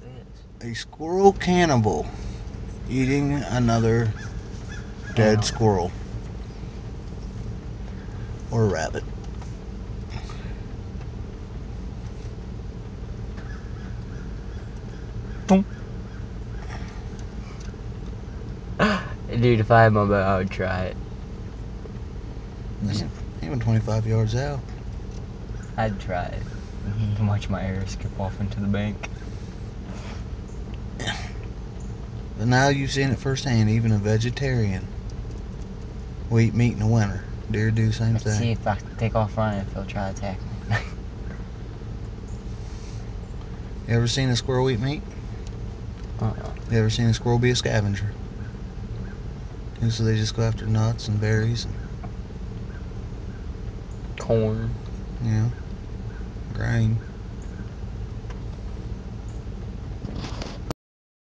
it is. A squirrel cannibal eating another dead squirrel or rabbit. Dude, if I had my boat, I would try it. Even 25 yards out. I'd try it. Watch my arrow skip off into the bank. But now you've seen it firsthand. Even a vegetarian will eat meat in the winter. Deer do the same Let's thing. see if I can take off running if they'll try to attack me. You ever seen a squirrel eat meat? You ever seen a squirrel be a scavenger? And so they just go after nuts and berries and corn. grain.